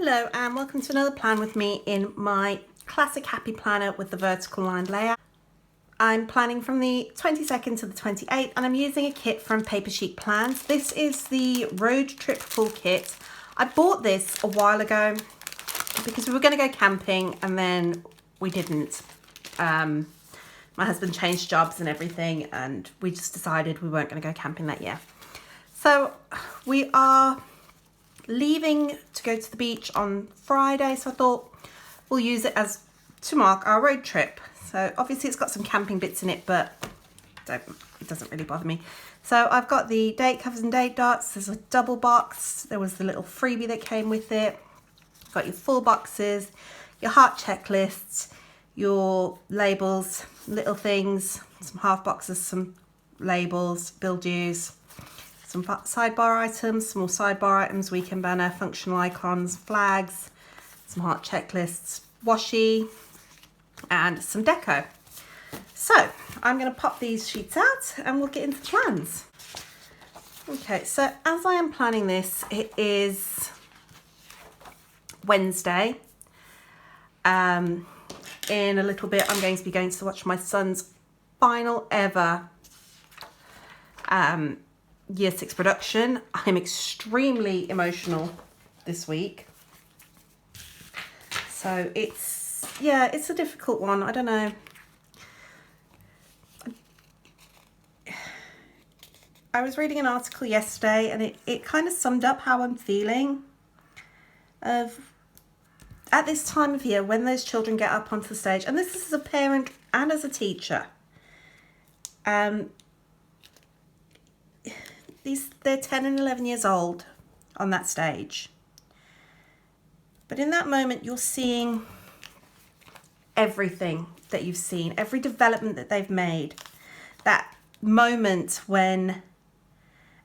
Hello and welcome to another plan with me in my classic happy planner with the vertical line layout. I'm planning from the 22nd to the 28th and I'm using a kit from Paper Chic Plans. This is the road trip full kit. I bought this a while ago because we were going to go camping and then we didn't. My husband changed jobs and everything and we just decided we weren't going to go camping that year. So we are leaving to go to the beach on Friday, so I thought we'll use it as to mark our road trip. So obviously it's got some camping bits in it, but it doesn't really bother me. So I've got the date covers and date dots. There's a double box. There was the little freebie that came with it. Got your full boxes, your heart checklists, your labels, little things, some half boxes, some labels, bill dues, some sidebar items, small sidebar items, weekend banner, functional icons, flags, some heart checklists, washi, and some deco. So I'm going to pop these sheets out and we'll get into the plans. Okay, so as I am planning this, it is Wednesday. In a little bit, I'm going to be going to watch my son's final ever Year 6 production. I'm extremely emotional this week. So it's a difficult one. I don't know. I was reading an article yesterday and it kind of summed up how I'm feeling at this time of year when those children get up onto the stage, and this is as a parent and as a teacher. They're 10 and 11 years old on that stage. But in that moment, you're seeing everything that you've seen, every development that they've made. That moment when, and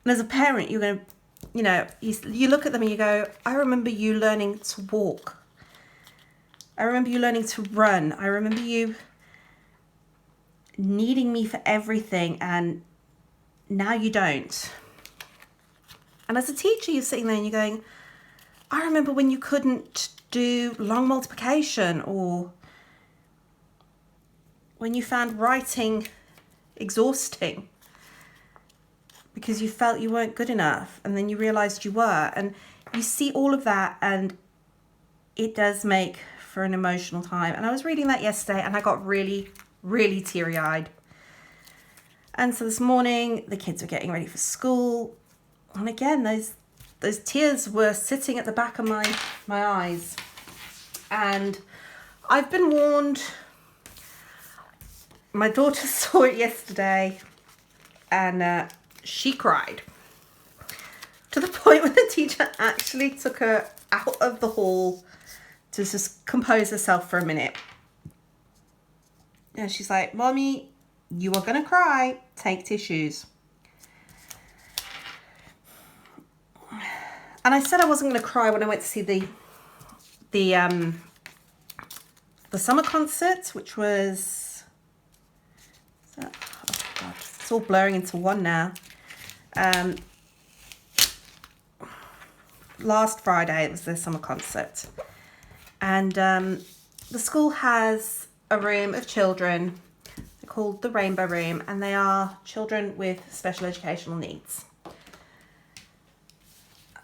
as a parent, you're going to, you look at them and you go, I remember you learning to walk. I remember you learning to run. I remember you needing me for everything, and now you don't. And as a teacher, you're sitting there and you're going, I remember when you couldn't do long multiplication, or when you found writing exhausting because you felt you weren't good enough, and then you realized you were. And you see all of that, and it does make for an emotional time. And I was reading that yesterday and I got really, really teary-eyed. And so this morning, the kids were getting ready for school. And again, those tears were sitting at the back of my eyes. And I've been warned. My daughter saw it yesterday and she cried. To the point where the teacher actually took her out of the hall to just compose herself for a minute. And she's like, Mommy, you are going to cry. Take tissues. And I said I wasn't going to cry when I went to see the summer concert, which was, oh God, it's all blurring into one now. Last Friday it was the summer concert, and the school has a room of children. They're called the Rainbow Room, and they are children with special educational needs.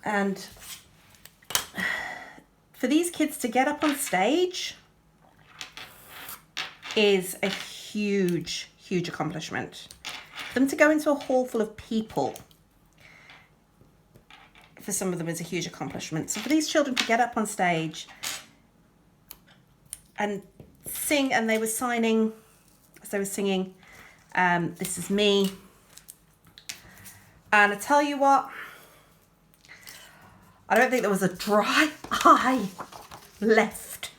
And for these kids to get up on stage is a huge, huge accomplishment. For them to go into a hall full of people, for some of them, is a huge accomplishment. So for these children to get up on stage and sing, and they were signing as they were singing, This Is Me. And I tell you what, I don't think there was a dry eye left.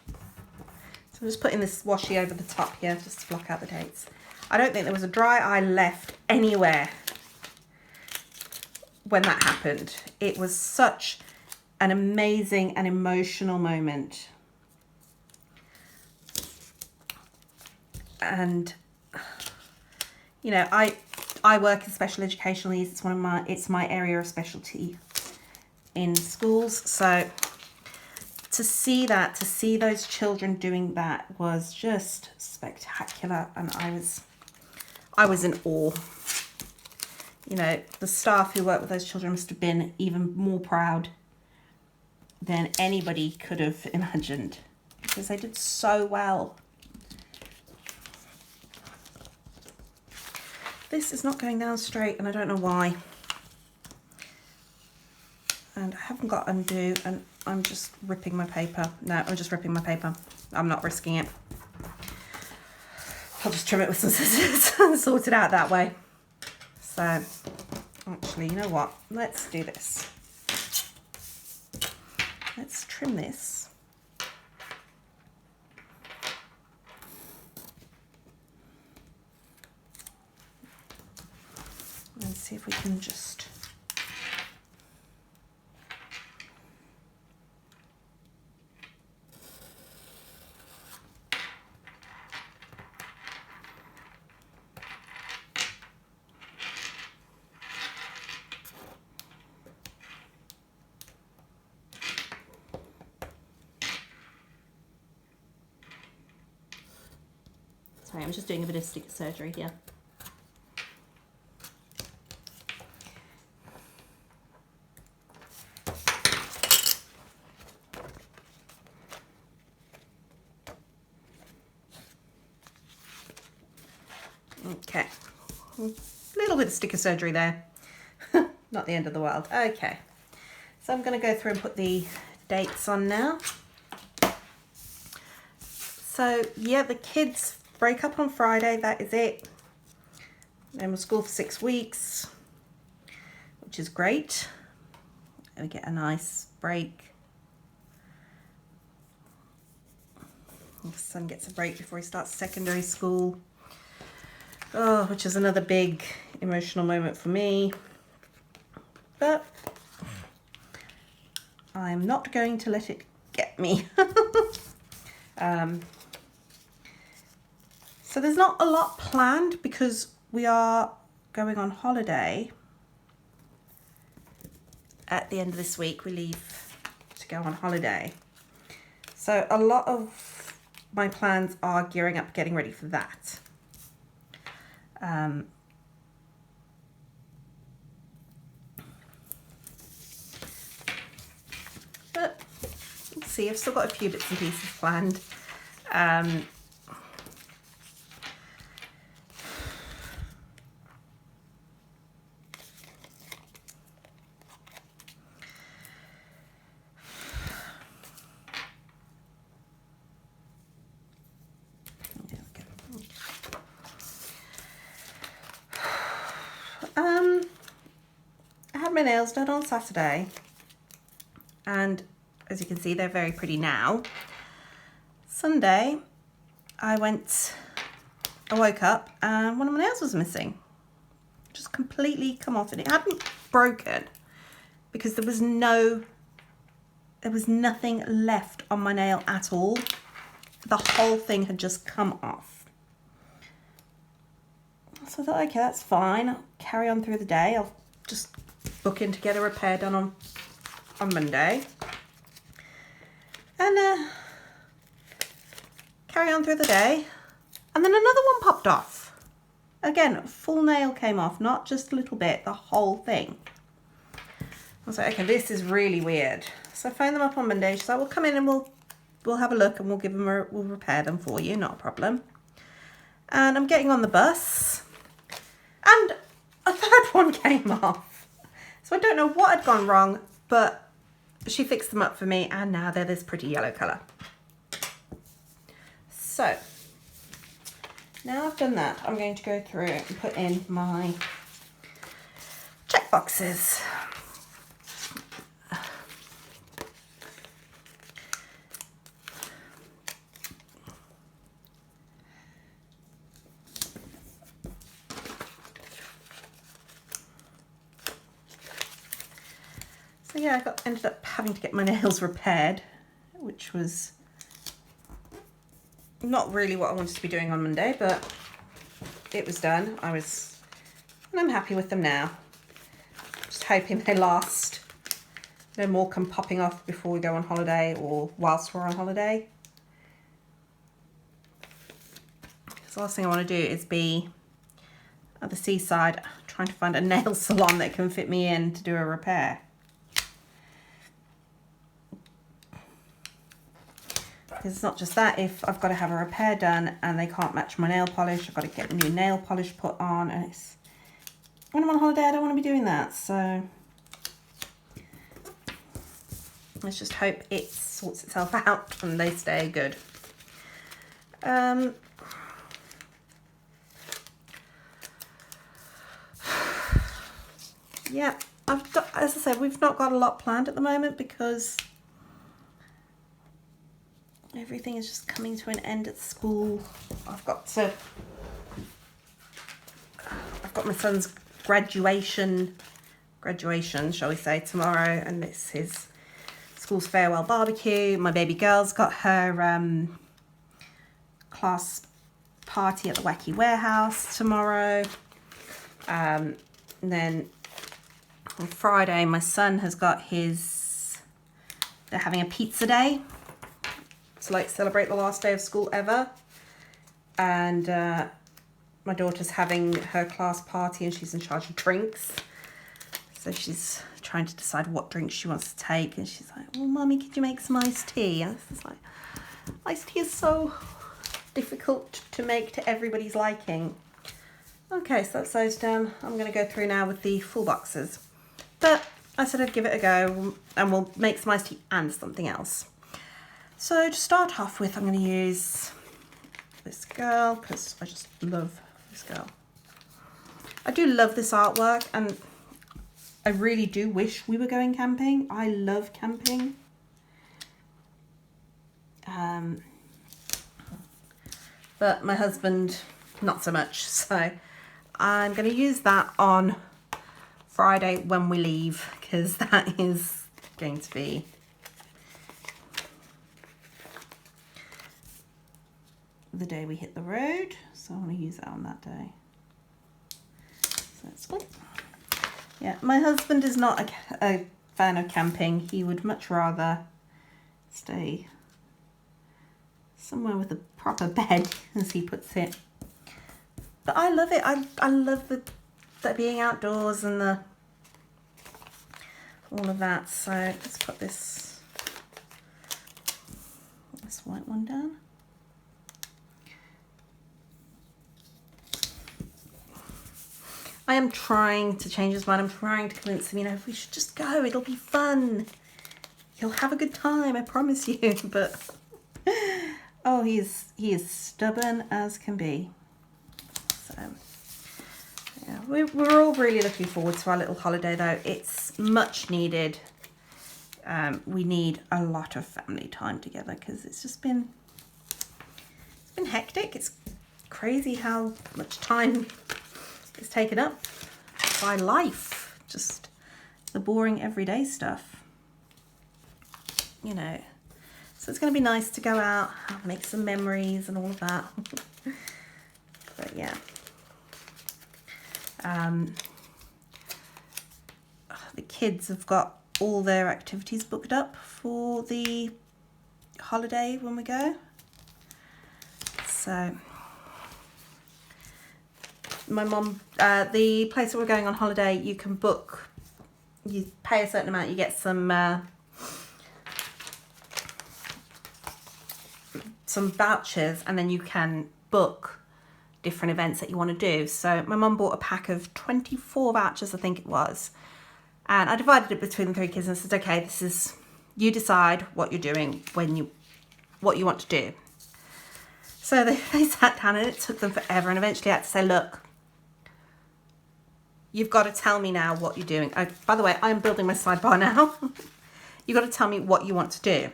So I'm just putting this washi over the top here just to block out the dates. I don't think there was a dry eye left anywhere when that happened. It was such an amazing and emotional moment. And I work in special educational needs. It's my area of specialty in schools. So to see that, to see those children doing that was just spectacular, and I was in awe. You know, the staff who worked with those children must have been even more proud than anybody could have imagined, because they did so well. This is not going down straight, and I don't know why. And I haven't got undo, and I'm just ripping my paper. No, I'm just ripping my paper. I'm not risking it. I'll just trim it with some scissors and sort it out that way. So, actually, you know what? Let's do this. Let's trim this. And see if we can just... Sorry, I'm just doing a bit of sticker surgery here. Okay, a little bit of sticker surgery there. Not the end of the world. Okay, so I'm going to go through and put the dates on now. So yeah, the kids break up on Friday, that is it. Then we'll school for 6 weeks, which is great. And we get a nice break. The son gets a break before he starts secondary school. Oh, which is another big emotional moment for me. But I'm not going to let it get me. So there's not a lot planned because we are going on holiday at the end of this week. We leave to go on holiday. So a lot of my plans are gearing up, getting ready for that. But we'll see, I've still got a few bits and pieces planned. I had my nails done on Saturday, and as you can see, they're very pretty now. Sunday, I woke up and one of my nails was missing. Just completely come off, and it hadn't broken because there was nothing left on my nail at all. The whole thing had just come off. So I thought, okay, that's fine. I'll carry on through the day. I'll just book in to get a repair done on Monday. And carry on through the day. And then another one popped off. Again, full nail came off, not just a little bit, the whole thing. I was like, okay, this is really weird. So I phoned them up on Monday. She's like, we'll come in and we'll have a look and we'll repair them for you, not a problem. And I'm getting on the bus, and a third one came off. So I don't know what had gone wrong, but she fixed them up for me, and now they're this pretty yellow colour. So now I've done that, I'm going to go through and put in my check boxes. So yeah, I ended up having to get my nails repaired, which was not really what I wanted to be doing on Monday, but it was done. And I'm happy with them now. Just hoping they last No more come popping off before we go on holiday or whilst we're on holiday. The last thing I want to do is be at the seaside trying to find a nail salon that can fit me in to do a repair. Because it's not just that, if I've got to have a repair done and they can't match my nail polish, I've got to get new nail polish put on, and it's, when I'm on holiday I don't want to be doing that, so let's just hope it sorts itself out and they stay good. Yeah, as I said, we've not got a lot planned at the moment because everything is just coming to an end at school. I've got my son's graduation, shall we say, tomorrow, and this is his school's farewell barbecue. My baby girl's got her class party at the Wacky Warehouse tomorrow. And then on Friday, my son has got they're having a pizza day to like celebrate the last day of school ever. And my daughter's having her class party and she's in charge of drinks. So she's trying to decide what drinks she wants to take. And she's like, well, Mummy, could you make some iced tea? And it's like, iced tea is so difficult to make to everybody's liking. Okay, so that's those done. I'm going to go through now with the full boxes. But I said I'd give it a go and we'll make some iced tea and something else. So to start off with, I'm going to use this girl because I just love this girl. I do love this artwork and I really do wish we were going camping. I love camping. But my husband, not so much. So I'm going to use that on Friday when we leave, because that is going to be the day we hit the road. So I want to use that on that day. So that's good. Yeah, my husband is not a fan of camping. He would much rather stay somewhere with a proper bed, as he puts it. But I love it. I love the being outdoors and all of that. So let's put this white one down. I am trying to change his mind. I'm trying to convince him, we should just go. It'll be fun. You'll have a good time, I promise you. But oh, he is stubborn as can be. So yeah, we're all really looking forward to our little holiday, though. It's much needed. We need a lot of family time together because it's been hectic. It's crazy how much time is taken up by life, just the boring everyday stuff, So it's going to be nice to go out, make some memories and all of that. But yeah, the kids have got all their activities booked up for the holiday when we go. So my mum, the place that we're going on holiday, you can book, you pay a certain amount, you get some vouchers, and then you can book different events that you want to do. So my mum bought a pack of 24 vouchers, I think it was, and I divided it between the 3 kids and said, okay, this is, you decide what you're doing, what you want to do. So they sat down and it took them forever, and eventually I had to say, look, you've got to tell me now what you're doing. By the way, I'm building my sidebar now. You've got to tell me what you want to do.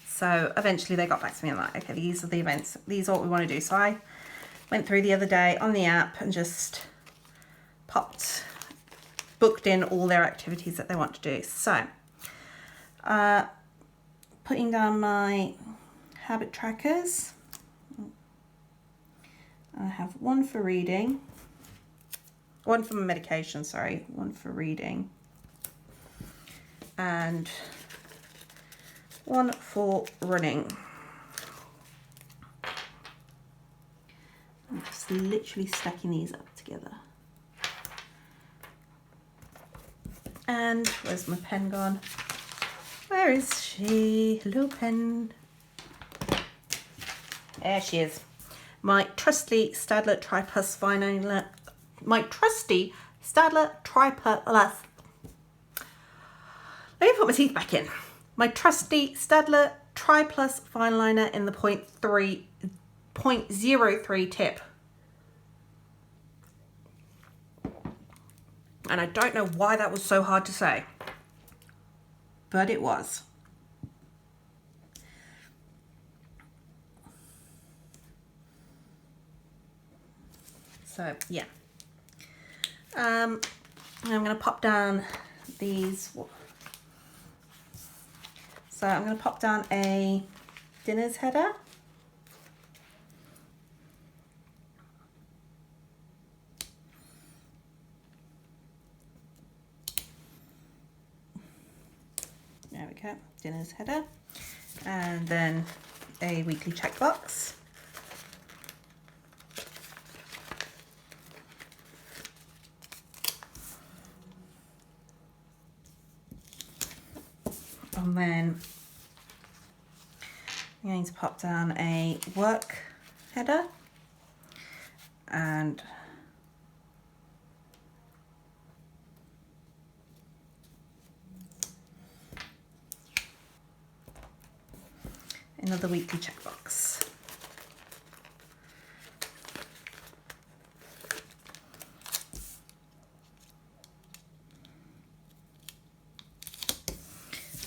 So eventually they got back to me and like, okay, these are the events. These are what we want to do. So I went through the other day on the app and just booked in all their activities that they want to do. So putting down my habit trackers. I have one for reading. One for medication, sorry. One for reading. and one for running. I'm just literally stacking these up together. And where's my pen gone? Where is she? Hello, pen. There she is. My trusty Staedtler Tri-Plus fineliner. My trusty Staedtler Tri-Plus. Let me put my teeth back in. My trusty Staedtler Tri-Plus fineliner in the 0.03 tip. And I don't know why that was so hard to say, but it was. So yeah, I'm going to pop down these. So I'm going to pop down a dinner's header. There we go, dinner's header. And then a weekly checkbox. And then I'm going to pop down a work header and another weekly checkbox.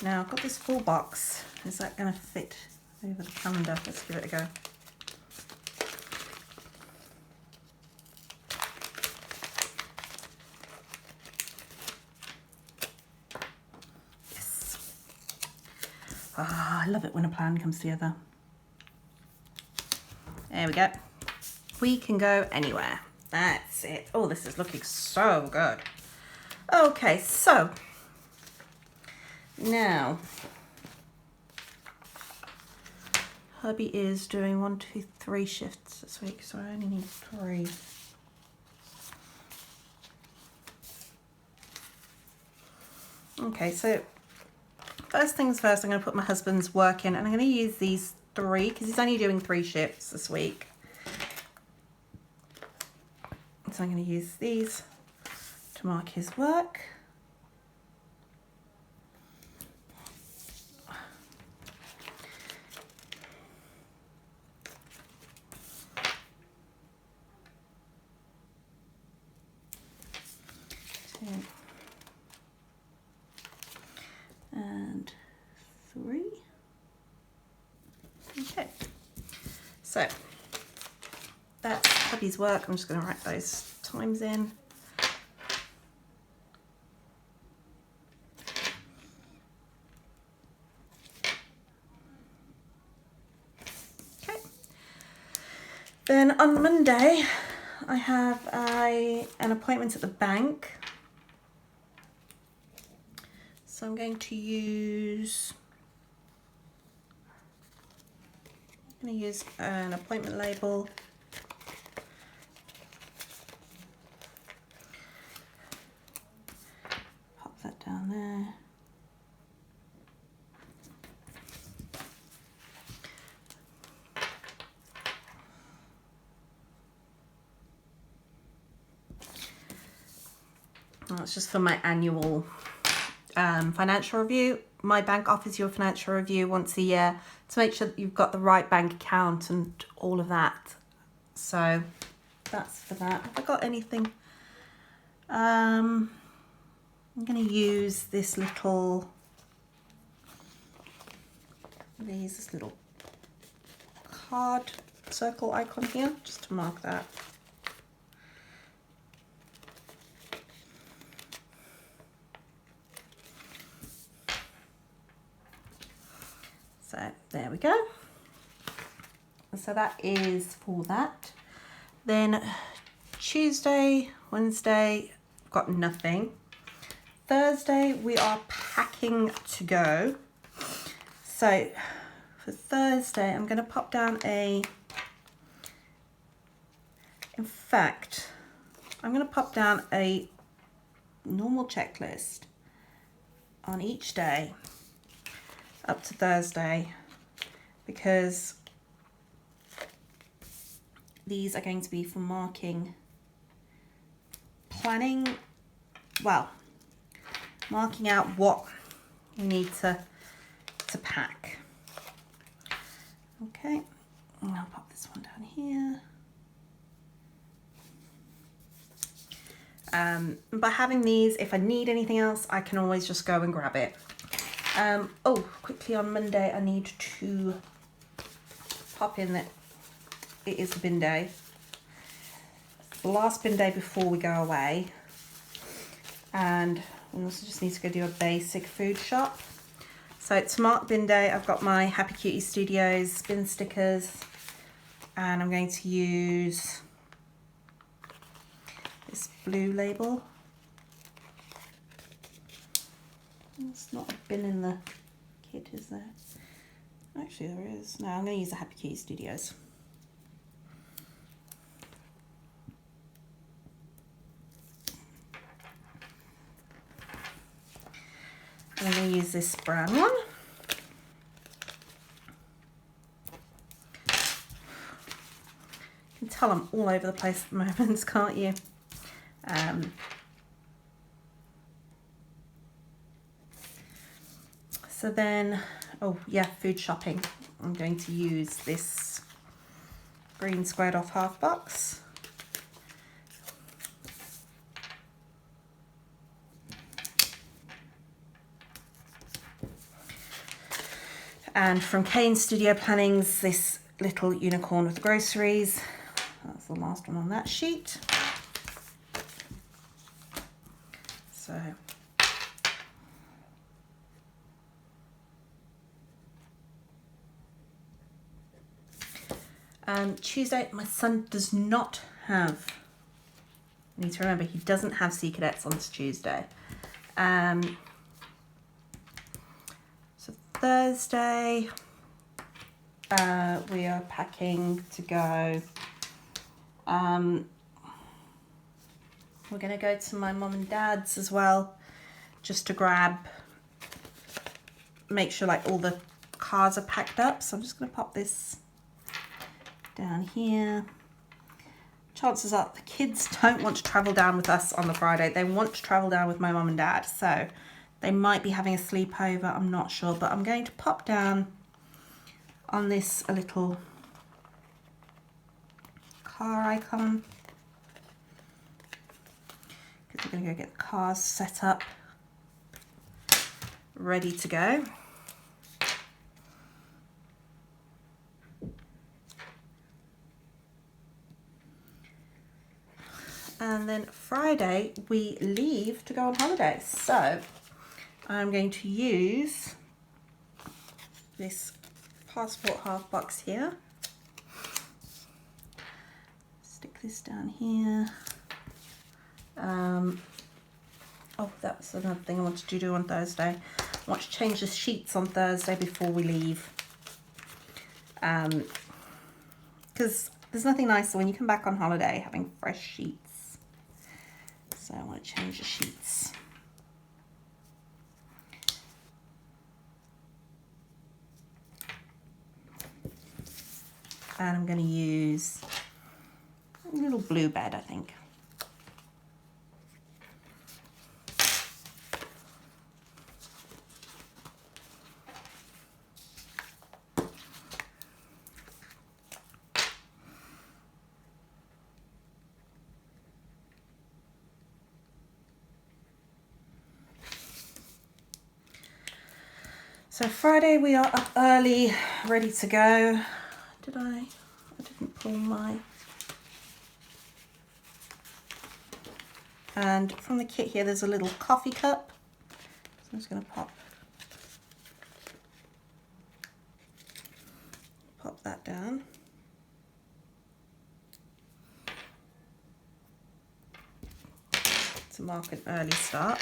Now I've got this full box. Is that going to fit over the calendar? Let's give it a go. Yes. Ah, I love it when a plan comes together. There we go. We can go anywhere. That's it. Oh, this is looking so good. Okay, so now hubby is doing 1, 2, 3 shifts this week, so I only need 3. Okay, so first things first, I'm going to put my husband's work in, and I'm going to use these 3 because he's only doing 3 shifts this week. So I'm going to use these to mark his work. And 3. Okay, so that's hubby's work. I'm just going to write those times in. Okay, then on Monday I have an appointment at the bank. So I'm going to use an appointment label. Pop that down there. Oh, it's just for my annual financial review. My bank offers you a financial review once a year to make sure that you've got the right bank account and all of that. So that's for that. Have I got anything? I'm going to use this little card circle icon here just to mark that. So there we go. So that is for that. Then Tuesday, Wednesday, got nothing. Thursday we are packing to go. So for Thursday I'm going to pop down in fact, I'm going to pop down a normal checklist on each day up to Thursday, because these are going to be for marking, planning, well, marking out what we need to pack. Okay, and I'll pop this one down here. By having these, if I need anything else, I can always just go and grab it. Oh, quickly on Monday, I need to pop in that it is the bin day. The last bin day before we go away. And we also just need to go do a basic food shop. So to mark bin day, I've got my Happy Cutie Studios bin stickers, and I'm going to use this blue label. There's not a bin in the kit, is there? Actually there is. No, I'm going to use the Happy Cutie Studios. I'm going to use this brown one. You can tell I'm all over the place at the moment, can't you? So then, oh yeah, food shopping. I'm going to use this green squared off half box. And from Kane Studio Planning's, this little unicorn with the groceries. That's the last one on that sheet. So, Tuesday, my son does not have, I need to remember, he doesn't have Sea Cadets on this Tuesday. So Thursday, we are packing to go. We're going to go to my mum and dad's as well, just to grab, make sure like all the cars are packed up. So I'm just going to pop this down here. Chances are the kids don't want to travel down with us on the Friday. They want to travel down with my mum and dad. So they might be having a sleepover. I'm not sure, but I'm going to pop down on this a little car icon, because we're going to go get the cars set up, ready to go. And then Friday we leave to go on holiday. So I'm going to use this passport half box here. Stick this down here. Oh, that's another thing I wanted to do on Thursday. I want to change the sheets on Thursday before we leave. Because there's nothing nicer when you come back on holiday having fresh sheets. So I want to change the sheets. And I'm going to use a little blue bed, I think. So Friday we are up early, ready to go. I didn't pull my... And from the kit here there's a little coffee cup. So I'm just going to pop that down. To mark an early start.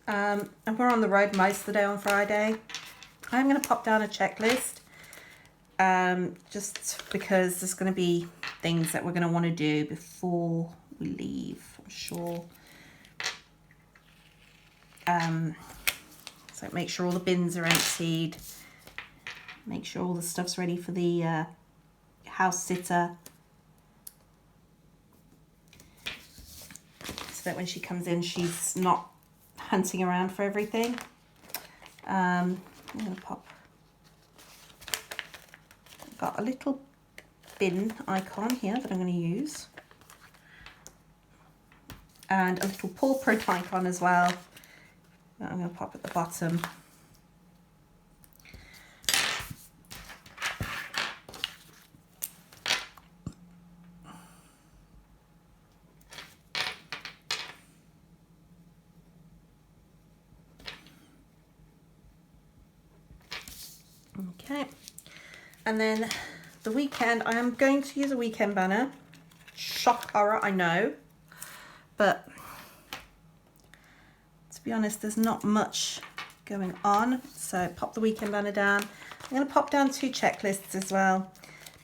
and we're on the road most of the day on Friday. I'm going to pop down a checklist just because there's going to be things that we're going to want to do before we leave, I'm sure. So make sure all the bins are emptied, make sure all the stuff's ready for the house sitter, so that when she comes in she's not hunting around for everything. I'm going to pop, I've got a little bin icon here that I'm going to use, and a little paw print icon as well that I'm going to pop at the bottom. Okay, and then the weekend, I am going to use a weekend banner. Shock horror, I know, but to be honest, there's not much going on, so pop the weekend banner down. I'm going to pop down 2 checklists as well,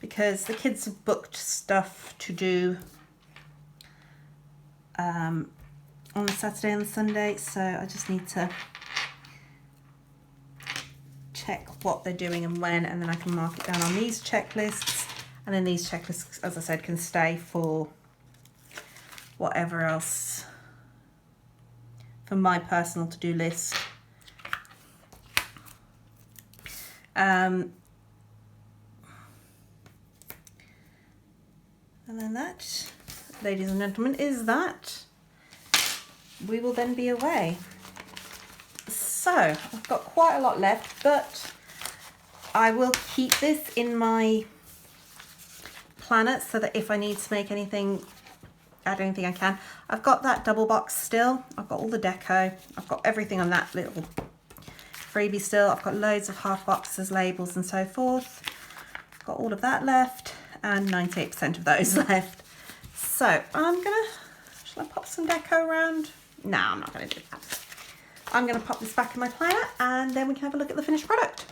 because the kids have booked stuff to do on the Saturday and the Sunday, so I just need to check what they're doing and when, and then I can mark it down on these checklists, and then these checklists, as I said, can stay for whatever else for my personal to-do list. And then that, ladies and gentlemen, is that. We will then be away. So I've got quite a lot left, but I will keep this in my planner so that if I need to make anything, add anything I can. I've got that double box still. I've got all the deco. I've got everything on that little freebie still. I've got loads of half boxes, labels and so forth. I've got all of that left and 98% of those left. So shall I pop some deco around? No, I'm not gonna do that. I'm gonna pop this back in my planner and then we can have a look at the finished product.